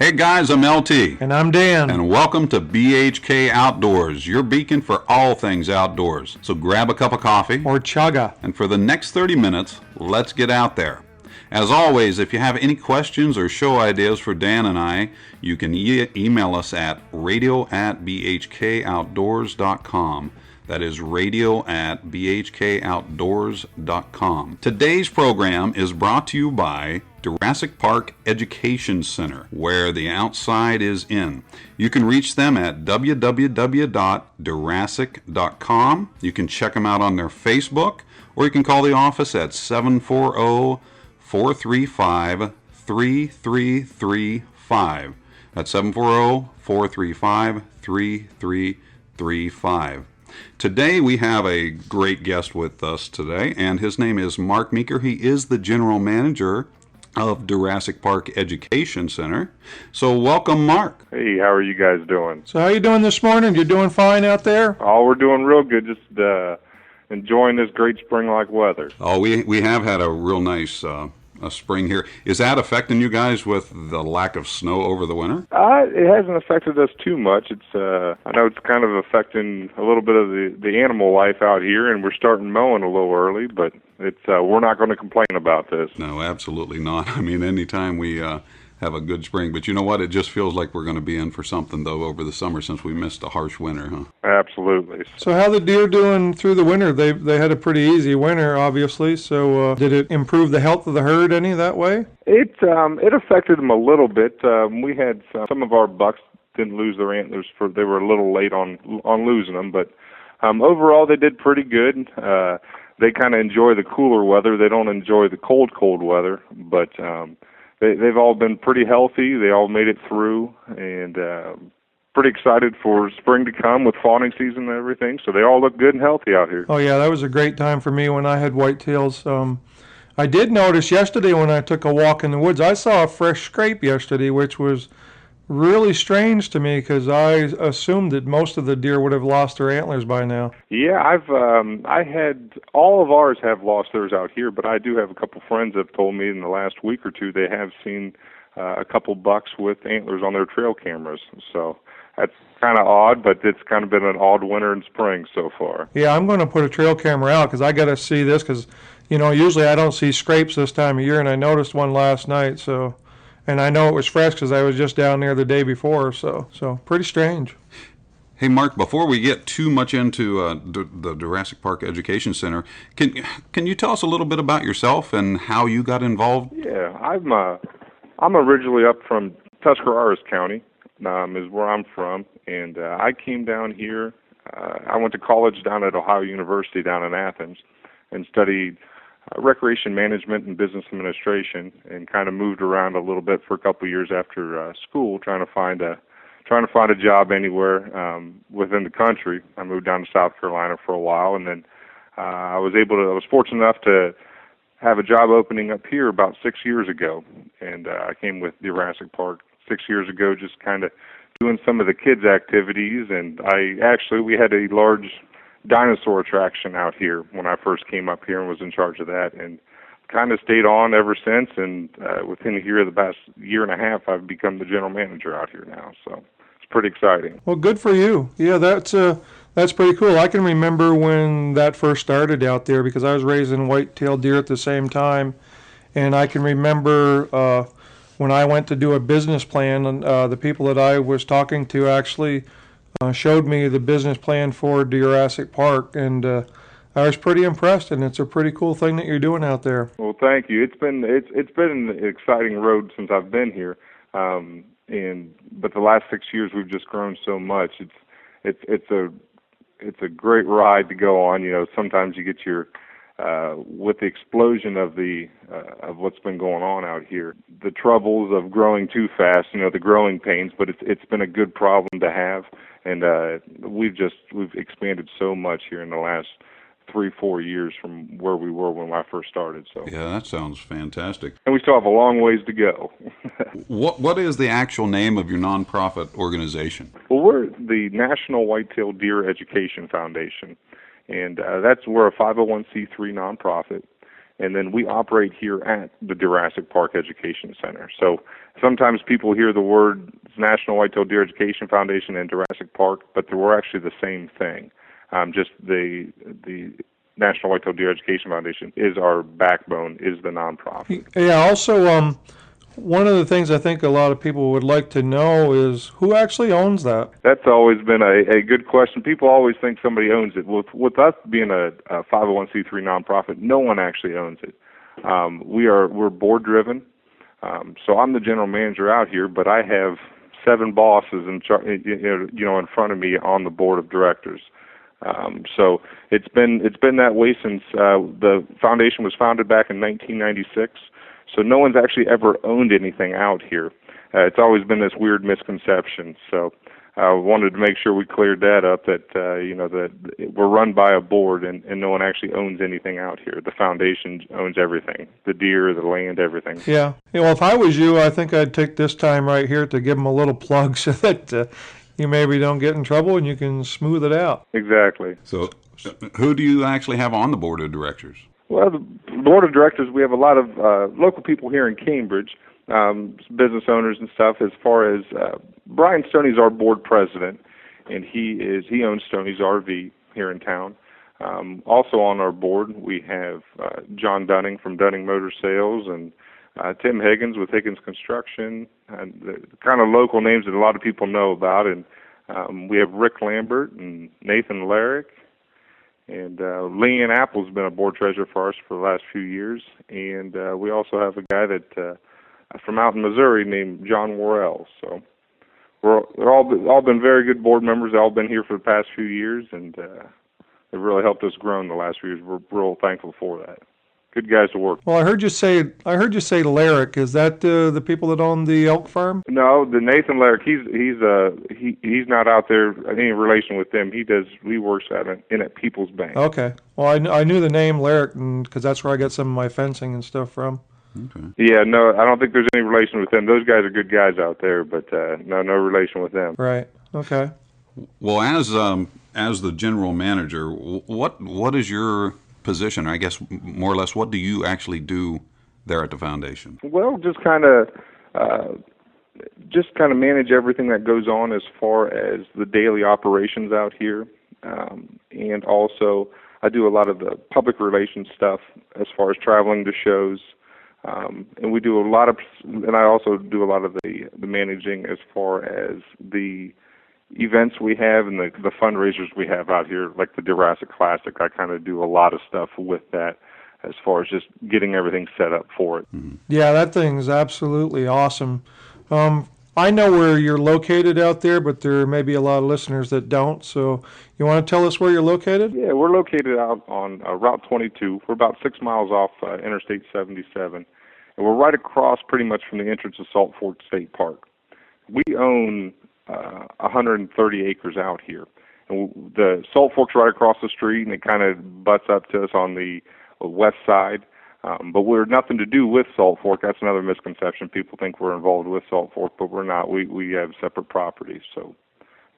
Hey guys, I'm LT. And I'm Dan. And welcome to BHK Outdoors, your beacon for all things outdoors. So grab a cup of coffee. Or chaga. And for the next 30 minutes, let's get out there. As always, if you have any questions or show ideas for Dan and I, you can email us at radio@bhkoutdoors.com. That is radio@bhkoutdoors.com. Today's program is brought to you by Deerassic Park Education Center, where the outside is in. You can reach them at www.deerassic.com. You can check them out on their Facebook, or you can call the office at 740-435-3335. That's 740-435-3335. Today we have a great guest with us today, and his name is Mark Meeker. He is the general manager of Deerassic Park Education Center. So welcome, Mark. Hey, how are you guys doing? So how you doing this morning? You doing fine out there? Oh, we're doing real good. Just enjoying this great spring-like weather. Oh, we have had a real nice spring here. Is that affecting you guys with the lack of snow over the winter? It hasn't affected us too much. It's I know it's kind of affecting a little bit of the animal life out here, and we're starting mowing a little early, but it's we're not going to complain about this. No, absolutely not. I mean, anytime we have a good spring, but you know what? It just feels like we're going to be in for something, though, over the summer since we missed a harsh winter, huh? Absolutely. So how the deer doing through the winter? They had a pretty easy winter, obviously. So did it improve the health of the herd any that way? It affected them a little bit. We had some of our bucks didn't lose their antlers they were a little late on losing them, but overall they did pretty good. They kind of enjoy the cooler weather. They don't enjoy the cold weather, but they've all been pretty healthy. They all made it through, and pretty excited for spring to come with fawning season and everything. So they all look good and healthy out here. Oh yeah, that was a great time for me when I had whitetails. I did notice yesterday when I took a walk in the woods, I saw a fresh scrape yesterday, which was really strange to me because I assumed that most of the deer would have lost their antlers by now. Yeah, I had all of ours have lost theirs out here, but I do have a couple friends that have told me in the last week or two they have seen a couple bucks with antlers on their trail cameras. So that's kind of odd, but it's kind of been an odd winter and spring so far. Yeah, I'm going to put a trail camera out because I got to see this because, you know, usually I don't see scrapes this time of year, and I noticed one last night, so... And I know it was fresh because I was just down there the day before, so pretty strange. Hey, Mark, before we get too much into the Deerassic Park Education Center, can you tell us a little bit about yourself and how you got involved? Yeah, I'm originally up from Tuscarawas County, is where I'm from, and I came down here. I went to college down at Ohio University down in Athens and studied recreation management and business administration, and kind of moved around a little bit for a couple of years after school, trying to find a job anywhere within the country. I moved down to South Carolina for a while, and then I was fortunate enough to have a job opening up here about 6 years ago, and I came with Deerassic Park 6 years ago, just kind of doing some of the kids' activities, and we had a large dinosaur attraction out here when I first came up here and was in charge of that, and kind of stayed on ever since, and within the past year and a half I've become the general manager out here now, so it's pretty exciting. Well, good for you. Yeah, that's pretty cool. I can remember when that first started out there because I was raising white-tailed deer at the same time, and I can remember when I went to do a business plan, and the people that I was talking to actually showed me the business plan for Deerassic Park, and I was pretty impressed, and it's a pretty cool thing that you're doing out there. Well, thank you. It's been an exciting road since I've been here, but the last 6 years we've just grown so much. It's a great ride to go on. You know, sometimes you get your with the explosion of what's been going on out here, the troubles of growing too fast, you know, the growing pains, but it's been a good problem to have, and we've expanded so much here in the last 3-4 years from where we were when I first started. So yeah, that sounds fantastic. And we still have a long ways to go. What is the actual name of your nonprofit organization? Well, we're the National Whitetail Deer Education Foundation. And we're a 501c3 nonprofit, And then we operate here at the Deerassic Park Education Center. So sometimes people hear the word National Whitetail Deer Education Foundation and Deerassic Park, but we're actually the same thing. Just the National Whitetail Deer Education Foundation is our backbone, is the nonprofit. Yeah, also, one of the things I think a lot of people would like to know is who actually owns that? That's always been a good question. People always think somebody owns it. With us being a 501c3 nonprofit, no one actually owns it. We're board driven. So I'm the general manager out here, but I have 7 bosses in front of me on the board of directors. So it's been that way since the foundation was founded back in 1996. So no one's actually ever owned anything out here. It's always been this weird misconception. So I wanted to make sure we cleared that up, that that we're run by a board and no one actually owns anything out here. The foundation owns everything, the deer, the land, everything. Yeah. Well, if I was you, I think I'd take this time right here to give them a little plug so that you maybe don't get in trouble and you can smooth it out. Exactly. So who do you actually have on the board of directors? Well, the board of directors, we have a lot of local people here in Cambridge, business owners and stuff. As far as Brian Stoney's our board president, and he owns Stoney's RV here in town. Also on our board, we have John Dunning from Dunning Motor Sales and Tim Higgins with Higgins Construction, and the kind of local names that a lot of people know about. And we have Rick Lambert and Nathan Larrick. And Leanne Apple's been a board treasurer for us for the last few years. And we also have a guy that from out in Missouri named John Worrell. So they're all been very good board members. They've all been here for the past few years, and they've really helped us grow in the last few years. We're real thankful for that. Good guys to work with. Well, I heard you say Larrick. Is that the people that own the elk farm? No, the Nathan Larrick. He's not out there any relation with them. He works at People's Bank. Okay. Well, I knew the name Larrick because that's where I get some of my fencing and stuff from. Okay. Yeah, no, I don't think there's any relation with them. Those guys are good guys out there, but no relation with them. Right. Okay. Well, as the general manager, what is your position? I guess more or less, what do you actually do there at the foundation? Well, just kind of manage everything that goes on as far as the daily operations out here, and also I do a lot of the public relations stuff as far as traveling to shows, and we do a lot of, and I also do a lot of the managing as far as the events we have and the fundraisers we have out here, like the Deerassic Classic. I kind of do a lot of stuff with that as far as just getting everything set up for it. Mm-hmm. Yeah, that thing's absolutely awesome. I know where you're located out there, but there may be a lot of listeners that don't. So you want to tell us where you're located? Yeah, we're located out on Route 22. We're about 6 miles off Interstate 77. And we're right across pretty much from the entrance of Salt Fork State Park. We own 130 acres out here. And the Salt Fork's right across the street, and it kind of butts up to us on the west side. But we're nothing to do with Salt Fork. That's another misconception. People think we're involved with Salt Fork, but we're not. We have separate properties. So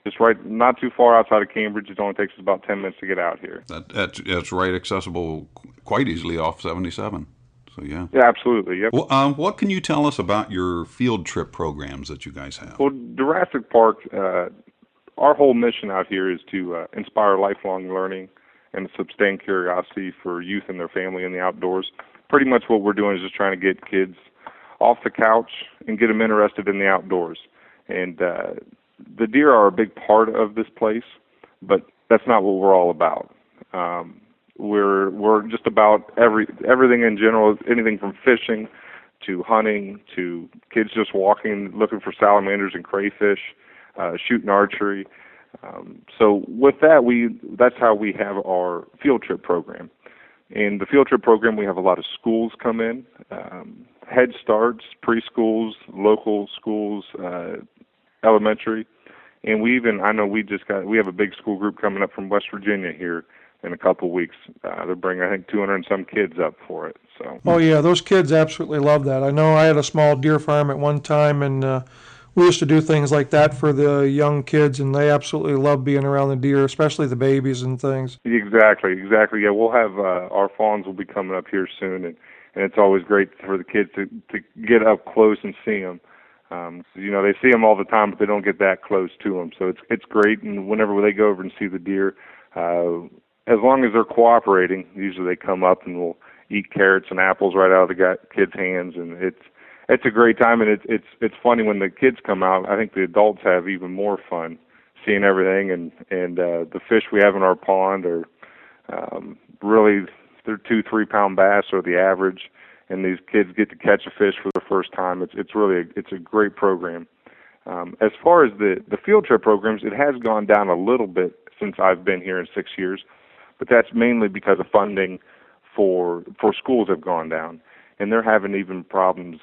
just right, not too far outside of Cambridge. It only takes us about 10 minutes to get out here. That's right, accessible quite easily off 77. So yeah. Yeah, absolutely. Yep. Well, what can you tell us about your field trip programs that you guys have? Well, Deerassic Park, our whole mission out here is to inspire lifelong learning and sustain curiosity for youth and their family in the outdoors. Pretty much what we're doing is just trying to get kids off the couch and get them interested in the outdoors. And the deer are a big part of this place, but that's not what we're all about. We're just about everything in general, anything from fishing to hunting to kids just walking, looking for salamanders and crayfish, shooting archery. So with that, that's how we have our field trip program. In the field trip program, we have a lot of schools come in, Head Starts, preschools, local schools, elementary, and we have a big school group coming up from West Virginia here in a couple weeks. They're bringing, I think, 200 and some kids up for it. So. Oh yeah, those kids absolutely love that. I know I had a small deer farm at one time, and we used to do things like that for the young kids, and they absolutely love being around the deer, especially the babies and things. Exactly, exactly. Yeah, we'll have our fawns will be coming up here soon, and it's always great for the kids to get up close and see them. They see them all the time, but they don't get that close to them. So it's great. And whenever they go over and see the deer, as long as they're cooperating, usually they come up and will eat carrots and apples right out of the kids' hands, and it's a great time. And it's funny when the kids come out. I think the adults have even more fun seeing everything, and the fish we have in our pond are really, they're 2-3 pound bass are the average, and these kids get to catch a fish for the first time. It's really it's a great program. As far as the field trip programs, it has gone down a little bit since I've been here in 6 years, but that's mainly because of funding for schools have gone down, and they're having even problems,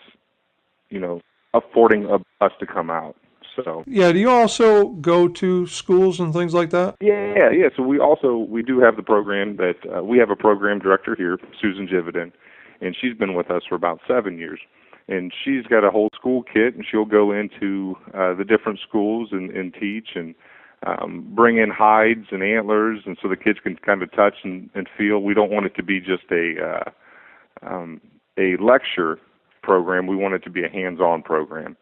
affording a bus to come out. So Yeah, do you also go to schools and things like that? yeah. So we do have the program that we have a program director here, Susan Jividen, and she's been with us for about 7 years. And she's got a whole school kit, and she'll go into the different schools and teach and bring in hides and antlers, and so the kids can kind of touch and feel. We don't want it to be just a lecture program. We want it to be a hands-on program.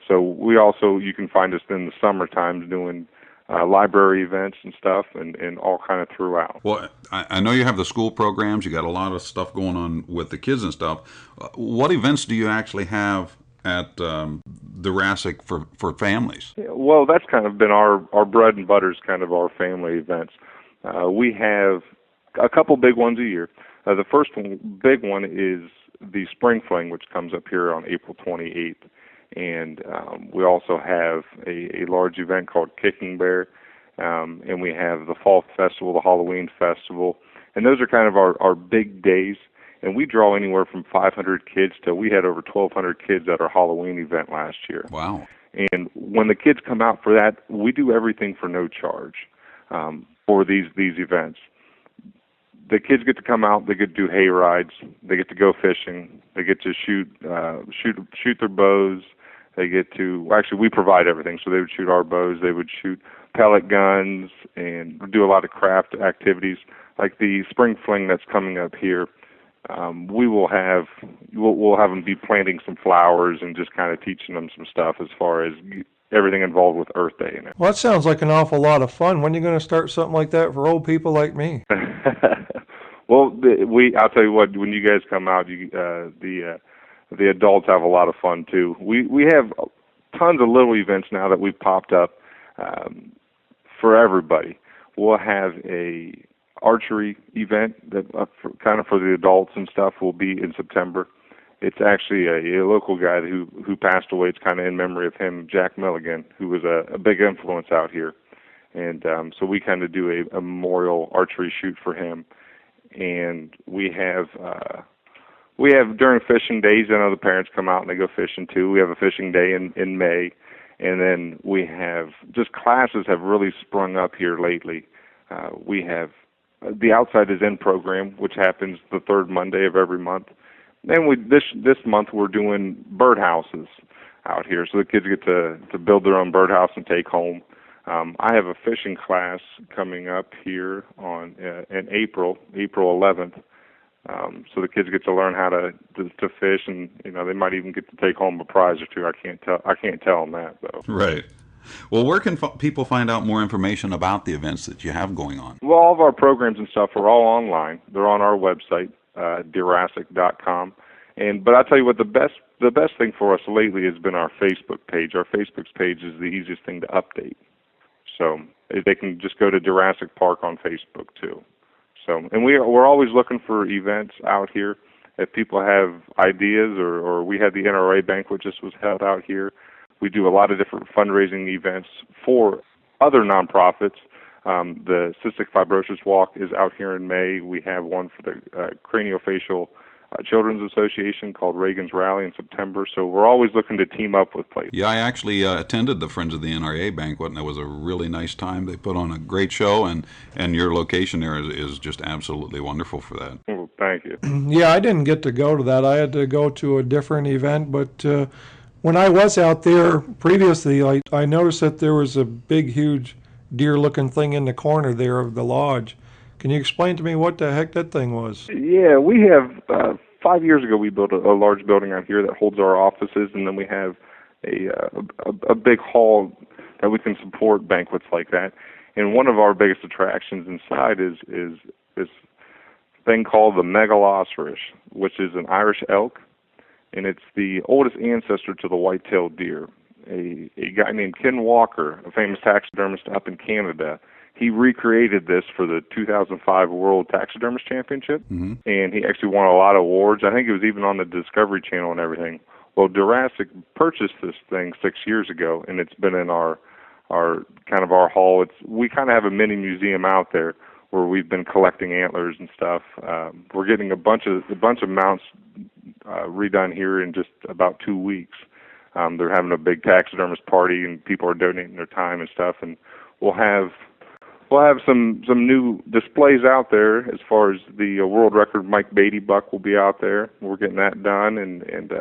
So you can find us in the summer times doing library events and stuff, and all kind of throughout. Well, I know you have the school programs. You got a lot of stuff going on with the kids and stuff. What events do you actually have at Deerassic for families? Yeah, well, that's kind of been our bread and butter is kind of our family events. We have a couple big ones a year. The first big one is the Spring Fling, which comes up here on April 28th. And we also have a large event called Kicking Bear, and we have the Fall Festival, the Halloween Festival, and those are kind of our big days. And we draw anywhere from 500 kids to we had over 1,200 kids at our Halloween event last year. Wow! And when the kids come out for that, we do everything for no charge for these events. The kids get to come out. They get to do hay rides. They get to go fishing. They get to shoot their bows. They get to actually we provide everything. So they would shoot our bows. They would shoot pellet guns and do a lot of craft activities like the Spring Fling that's coming up here. We'll have them be planting some flowers and just kind of teaching them some stuff as far as everything involved with Earth Day. Well, that sounds like an awful lot of fun. When are you going to start something like that for old people like me? Well, I'll tell you what. When you guys come out, the adults have a lot of fun too. We have tons of little events now that we've popped up for everybody. We'll have a archery event that kind of for the adults and stuff will be in September. It's actually a local guy who passed away. It's kind of in memory of him, Jack Milligan, who was a big influence out here. And so we kind of do a memorial archery shoot for him. And we have during fishing days, I know the parents come out and they go fishing too. We have a fishing day in May. And then we have just classes have really sprung up here lately. We have the Outside is In program, which happens the third Monday of every month. Then this month we're doing birdhouses out here, so the kids get to build their own birdhouse and take home. I have a fishing class coming up here in April 11th. So the kids get to learn how to fish, and they might even get to take home a prize or two. I can't tell them that though. Right. Well, where can people find out more information about the events that you have going on? Well, all of our programs and stuff are all online. They're on our website, Deerassic.com. But I'll tell you what, the best thing for us lately has been our Facebook page. Our Facebook page is the easiest thing to update. So they can just go to Deerassic Park on Facebook too. So, and we're always looking for events out here. If people have ideas, or we had the NRA banquet just was held out here. We do a lot of different fundraising events for other nonprofits. The Cystic Fibrosis Walk is out here in May. We have one for the Craniofacial Children's Association called Reagan's Rally in September. So we're always looking to team up with places. Yeah, I actually attended the Friends of the NRA banquet, and it was a really nice time. They put on a great show, and your location there is just absolutely wonderful for that. Well, thank you. Yeah, I didn't get to go to that. I had to go to a different event, but when I was out there previously, I noticed that there was a big, huge deer-looking thing in the corner there of the lodge. Can you explain to me what the heck that thing was? Yeah, we have 5 years ago we built a large building out here that holds our offices, and then we have a big hall that we can support banquets like that. And one of our biggest attractions inside is this thing called the megaloceros, which is an Irish elk, and it's the oldest ancestor to the whitetail deer. A guy named Ken Walker, a famous taxidermist up in Canada, he recreated this for the 2005 World Taxidermist Championship, and he actually won a lot of awards. I think it was even on the Discovery Channel and everything. Well, Deerassic purchased this thing 6 years ago, and it's been in our kind of our hall. We kind of have a mini museum out there where we've been collecting antlers and stuff. We're getting a bunch of mounts redone here in just about 2 weeks. They're having a big taxidermist party, and people are donating their time and stuff. And we'll have some new displays out there. As far as the world record Mike Beatty buck will be out there. We're getting that done, and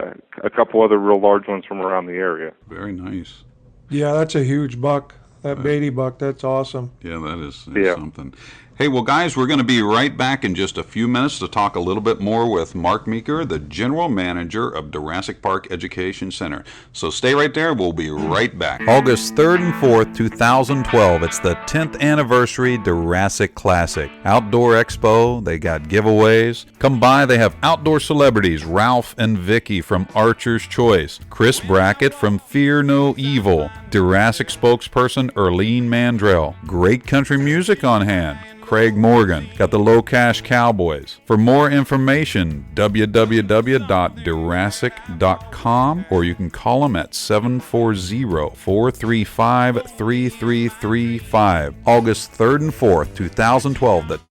a couple other real large ones from around the area. Very nice. Yeah, that's a huge buck. That Beatty buck, that's awesome. Yeah, that is something. Hey, well, guys, we're going to be right back in just a few minutes to talk a little bit more with Mark Meeker, the General Manager of Deerassic Park Education Center. So stay right there. We'll be right back. August 3rd and 4th, 2012. It's the 10th anniversary Deerassic Classic. Outdoor Expo. They got giveaways. Come by. They have outdoor celebrities Ralph and Vicky from Archer's Choice, Chris Brackett from Fear No Evil, Deerassic spokesperson Erlene Mandrell, great country music on hand, Craig Morgan, got the Low Cash Cowboys. For more information, www.deerassic.com, or you can call them at 740-435-3335. August 3rd and 4th, 2012.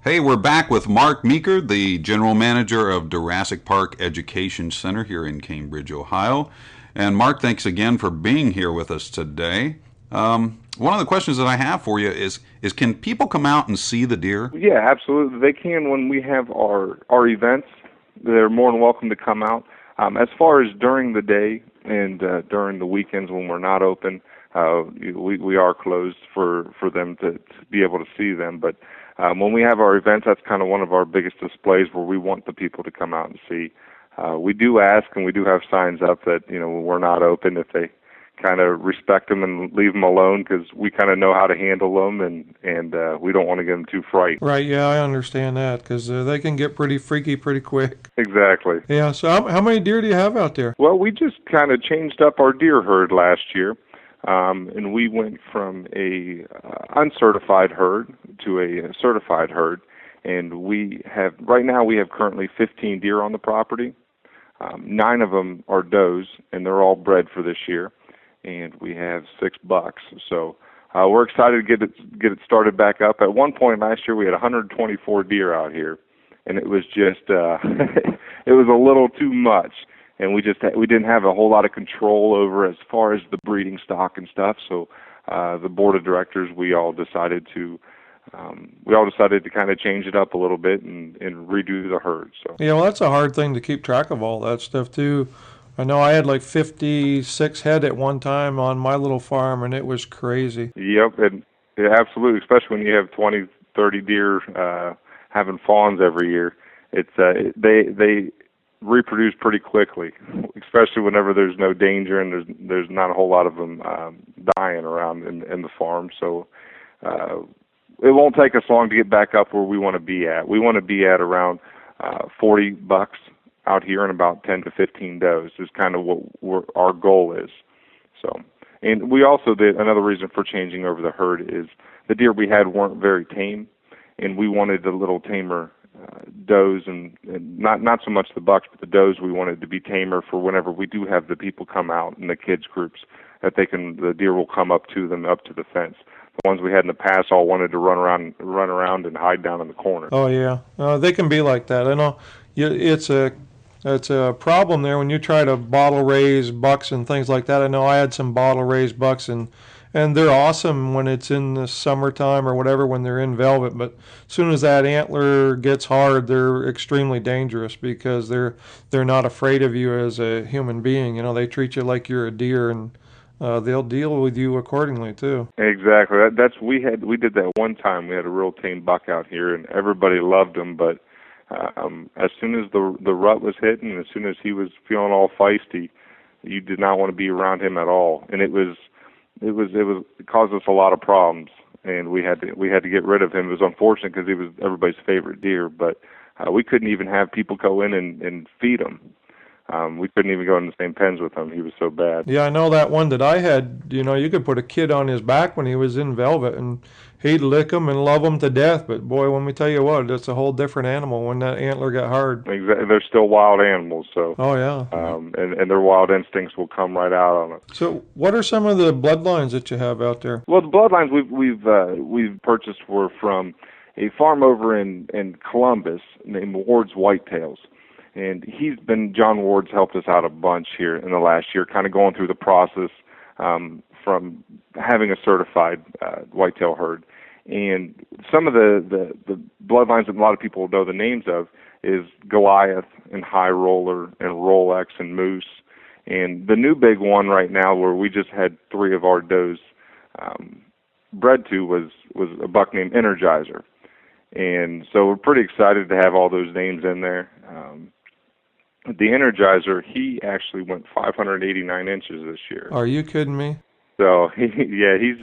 Hey, we're back with Mark Meeker, the General Manager of Deerassic Park Education Center here in Cambridge, Ohio. And Mark, thanks again for being here with us today. One of the questions that I have for you is can people come out and see the deer? Yeah, absolutely. They can when we have our events. They're more than welcome to come out. As far as during the day and during the weekends when we're not open, we are closed for them to be able to see them. But when we have our events, that's kind of one of our biggest displays where we want the people to come out and see. We do ask, and we do have signs up that, when we're not open, if they kind of respect them and leave them alone, because we kind of know how to handle them, and we don't want to get them too frightened. Right, yeah, I understand that, because they can get pretty freaky pretty quick. Exactly. Yeah, so how many deer do you have out there? Well, we just kind of changed up our deer herd last year, and we went from a uncertified herd to a certified herd, and right now we have currently 15 deer on the property. 9 of them are does, and they're all bred for this year. And we have 6 bucks. So we're excited to get it started back up. At one point last year, we had 124 deer out here, and it was just it was a little too much. And we didn't have a whole lot of control over as far as the breeding stock and stuff. So the board of directors, we all decided to kind of change it up a little bit and redo the herd. So yeah, well, that's a hard thing to keep track of all that stuff too. I know I had like 56 head at one time on my little farm, and it was crazy. Yep, and yeah, absolutely, especially when you have 20, 30 deer having fawns every year. They reproduce pretty quickly, especially whenever there's no danger and there's not a whole lot of them dying around in the farm. So it won't take us long to get back up where we want to be at. We want to be at around 40 bucks out here and about 10 to 15 does is kind of what our goal is. So, and we also did another reason for changing over the herd is the deer we had weren't very tame, and we wanted the little tamer does and not so much the bucks, but the does we wanted to be tamer for whenever we do have the people come out in the kids groups that the deer will come up to them, up to the fence. The ones we had in the past all wanted to run around and hide down in the corner. Oh yeah, they can be like that. I know it's a problem there when you try to bottle raise bucks and things like that. I know I had some bottle raised bucks, and and they're awesome when it's in the summertime or whatever when they're in velvet. But as soon as that antler gets hard, they're extremely dangerous because they're not afraid of you as a human being. You know, they treat you like you're a deer, and they'll deal with you accordingly too. Exactly. We did that one time. We had a real tame buck out here, and everybody loved him. But as soon as the rut was hitting, as soon as he was feeling all feisty, you did not want to be around him at all. And it caused us a lot of problems, and we had to get rid of him. It was unfortunate because he was everybody's favorite deer, but we couldn't even have people go in and feed him. We couldn't even go in the same pens with him. He was so bad. Yeah, I know that one that I had, you know, you could put a kid on his back when he was in velvet and he'd lick him and love him to death. But boy, when we tell you what, it's a whole different animal when that antler got hard. Exactly. They're still wild animals, so. Oh, yeah. And their wild instincts will come right out on it. So what are some of the bloodlines that you have out there? Well, the bloodlines we've purchased were from a farm over in Columbus named Ward's Whitetails. And John Ward's helped us out a bunch here in the last year, kind of going through the process from having a certified whitetail herd. And some of the bloodlines that a lot of people know the names of is Goliath and High Roller and Rolex and Moose. And the new big one right now, where we just had 3 of our does bred to, was a buck named Energizer. And so we're pretty excited to have all those names in there. The Energizer, he actually went 589 inches this year. Are you kidding me? So, he's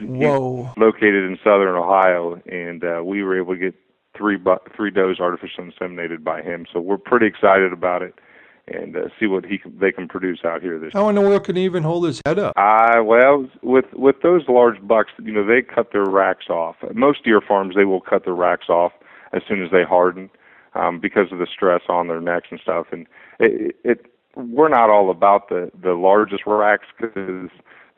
located in southern Ohio, and we were able to get 3 does artificially inseminated by him. So we're pretty excited about it and see what they can produce out here this year. How in the world can he even hold his head up? Well, with those large bucks, you know, they cut their racks off. Most deer farms, they will cut their racks off as soon as they harden because of the stress on their necks and stuff. And we're not all about the largest racks because,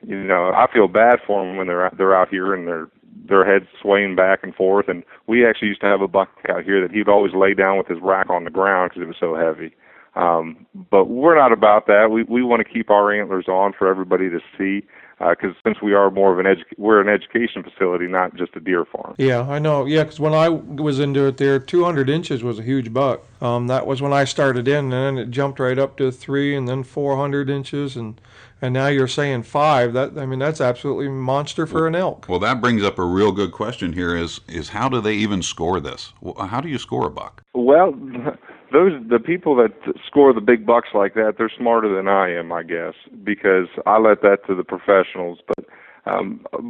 you know, I feel bad for them when they're out here and their heads swaying back and forth. And we actually used to have a buck out here that he'd always lay down with his rack on the ground because it was so heavy. But we're not about that. We want to keep our antlers on for everybody to see, because since we are more of we're an education facility, not just a deer farm. Yeah, I know. Yeah, because when I was into it there, 200 inches was a huge buck. That was when I started in, and then it jumped right up to 3 and then 400 inches, and now you're saying 5. That's absolutely monster for an elk. Well, that brings up a real good question here is how do they even score this? How do you score a buck? Well, the people that score the big bucks like that, they're smarter than I am, I guess, because I let that to the professionals. But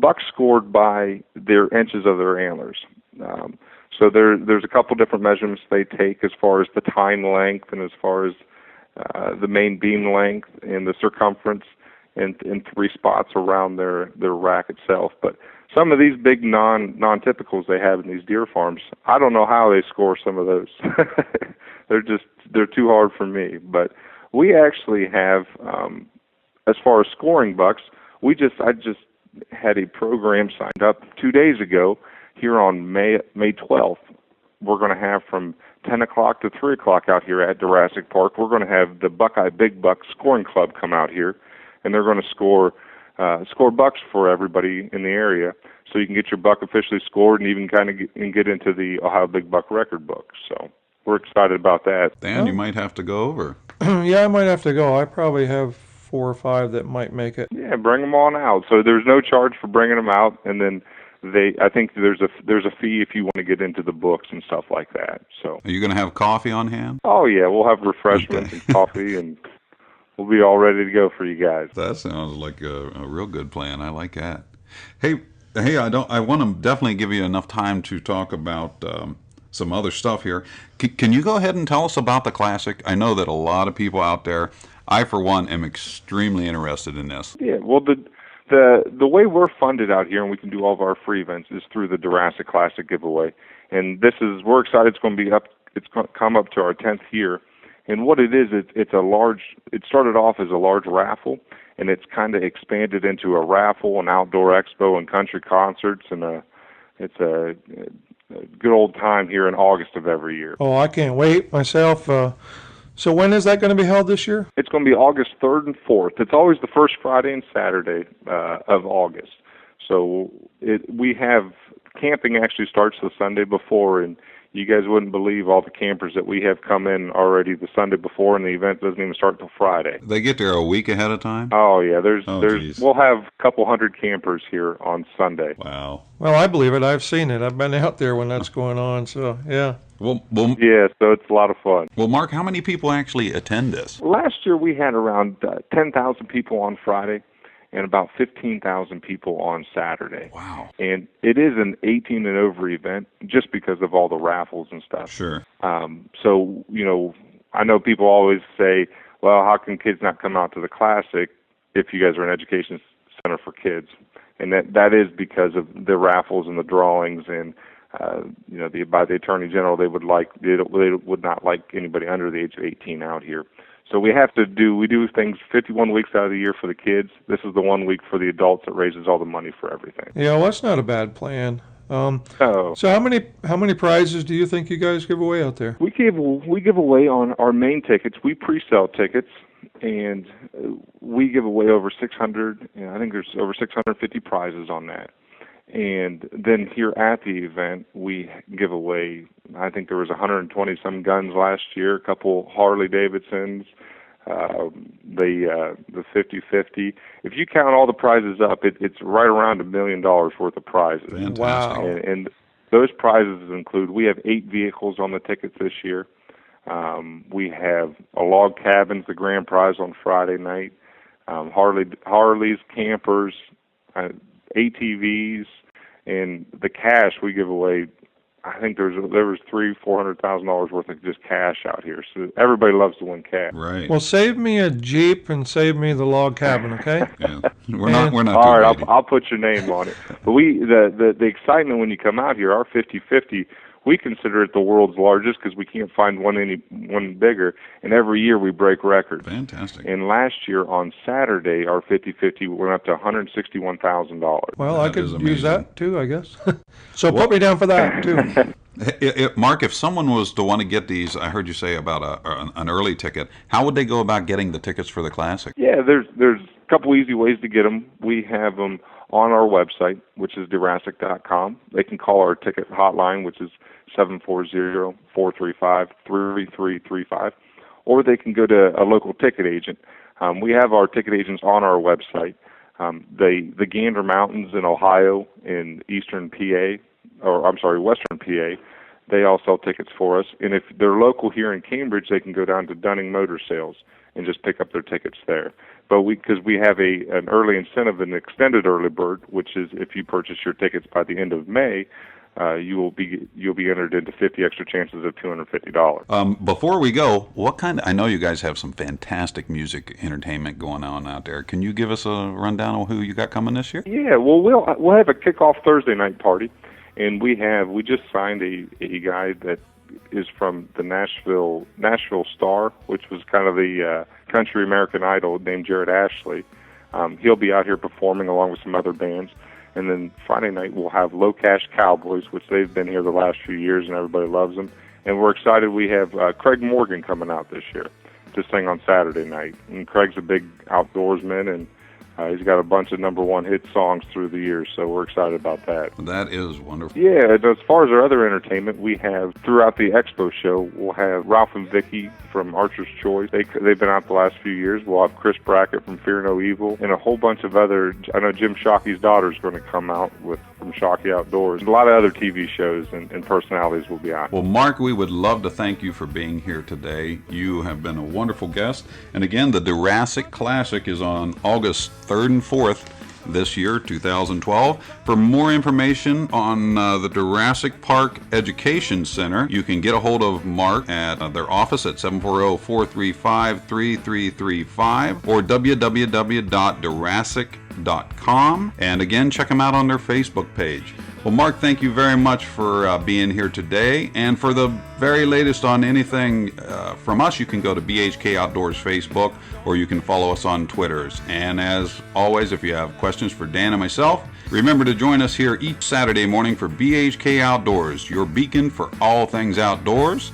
bucks scored by their inches of their antlers. So there's a couple different measurements they take as far as the tine length and as far as the main beam length and the circumference in 3 spots around their rack itself. But some of these big non-typicals they have in these deer farms, I don't know how they score some of those. They're too hard for me. But we actually have, as far as scoring bucks, I just had a program signed up 2 days ago here on May 12th. We're going to have from 10 o'clock to 3 o'clock out here at Deerassic Park. We're going to have the Buckeye Big Buck Scoring Club come out here, and they're going to score bucks for everybody in the area, so you can get your buck officially scored and even kind of get into the Ohio Big Buck record book. So we're excited about that. Dan, you might have to go over. Yeah, I might have to go. I probably have 4 or 5 that might make it. Yeah, bring them on out. So there's no charge for bringing them out, and then I think there's a fee if you want to get into the books and stuff like that. So Are you going to have coffee on hand? Oh yeah, we'll have refreshments and coffee, and we'll be all ready to go for you guys. That sounds like a real good plan. I like that. Hey, I want to definitely give you enough time to talk about some other stuff here. Can you go ahead and tell us about the Classic? I know that a lot of people out there, I for one am extremely interested in this. Yeah, well the way we're funded out here, and we can do all of our free events, is through the Deerassic Classic giveaway. And we're excited. It's going to be it's going to come up to our 10th year. And what it is, it started off as a large raffle, and it's kind of expanded into a raffle, an outdoor expo, and country concerts, and it's a good old time here in August of every year. Oh, I can't wait myself. So when is that going to be held this year? It's going to be August 3rd and 4th. It's always the first Friday and Saturday of August. So we have camping actually starts the Sunday before, and you guys wouldn't believe all the campers that we have come in already the Sunday before, and the event doesn't even start till Friday. They get there a week ahead of time? Oh yeah, Geez. we'll have a couple hundred campers here on Sunday. Wow. Well, I believe it. I've seen it. I've been out there when that's going on. So yeah. Well, Yeah, so it's a lot of fun. well, Mark, how many people actually attend this? Last year we had around 10,000 people on Friday and about 15,000 people on Saturday. Wow. And it is an 18 and over event just because of all the raffles and stuff. Sure. So, I know people always say, well, how can kids not come out to the Classic if you guys are an education center for kids? And that is because of the raffles and the drawings and by the Attorney General, they would not like anybody under the age of 18 out here. So we do things 51 weeks out of the year for the kids. This is the 1 week for the adults that raises all the money for everything. Yeah, well, that's not a bad plan. So how many prizes do you think you guys give away out there? we give away on our main tickets. We pre-sell tickets, and we give away over 600. I think there's over 650 prizes on that. And then here at the event, we give away, I think there was 120 some guns last year, a couple Harley Davidsons, the 50/50. If you count all the prizes up, it's right around $1 million worth of prizes. Fantastic. Wow. And those prizes include, we have 8 vehicles on the tickets this year. We have a log cabins, the grand prize on Friday night, Harleys, campers, ATVs, and the cash we give away. I think there was $400,000 worth of just cash out here. So everybody loves to win cash. Right. Well, save me a Jeep and save me the log cabin, okay? Yeah. We're not All too right, greedy. I'll put your name on it. But the excitement when you come out here, our 50/50, we consider it the world's largest because we can't find one bigger. And every year we break records. Fantastic. And last year on Saturday, our 50/50 went up to $161,000. Well, I That could is use amazing. that too, I guess. So put me down for that too. Mark, if someone was to want to get these, I heard you say about an early ticket, how would they go about getting the tickets for the Classic? Yeah, there's a couple easy ways to get them. We have them on our website, which is Deerassic.com. They can call our ticket hotline, which is 740-435-3335, or they can go to a local ticket agent. We have our ticket agents on our website. The Gander Mountains in Ohio, in western PA, they all sell tickets for us. And if they're local here in Cambridge, they can go down to Dunning Motor Sales and just pick up their tickets there. But because we have an early incentive, an extended early bird, which is if you purchase your tickets by the end of May, you'll be entered into 50 extra chances of $250. Before we go, I know you guys have some fantastic music entertainment going on out there. Can you give us a rundown of who you got coming this year? Yeah, well, we'll have a kickoff Thursday night party, and we just signed a guy that is from the Nashville Star, which was kind of the country American Idol, named Jared Ashley. He'll be out here performing along with some other bands. And then Friday night we'll have Low Cash Cowboys, which they've been here the last few years and everybody loves them. And we're excited. We have Craig Morgan coming out this year to sing on Saturday night. And Craig's a big outdoorsman, and he's got a bunch of #1 hit songs through the years, so we're excited about that. That is wonderful. Yeah, and as far as our other entertainment, we have, throughout the expo show, we'll have Ralph and Vicky from Archer's Choice. They've been out the last few years. We'll have Chris Brackett from Fear No Evil, and a whole bunch of other, I know Jim Shockey's daughter's going to come out from Shockey Outdoors. A lot of other TV shows and personalities will be out. Well, Mark, we would love to thank you for being here today. You have been a wonderful guest. And again, the Deerassic Classic is on August 3rd and 4th this year, 2012. For more information on the Deerassic Park Education Center, you can get a hold of Mark at their office at 740-435-3335 or www.deerassic.com. And again, check them out on their Facebook page. Well, Mark, thank you very much for being here today. And for the very latest on anything from us, you can go to BHK Outdoors Facebook, or you can follow us on Twitters. And as always, if you have questions for Dan and myself, remember to join us here each Saturday morning for BHK Outdoors, your beacon for all things outdoors.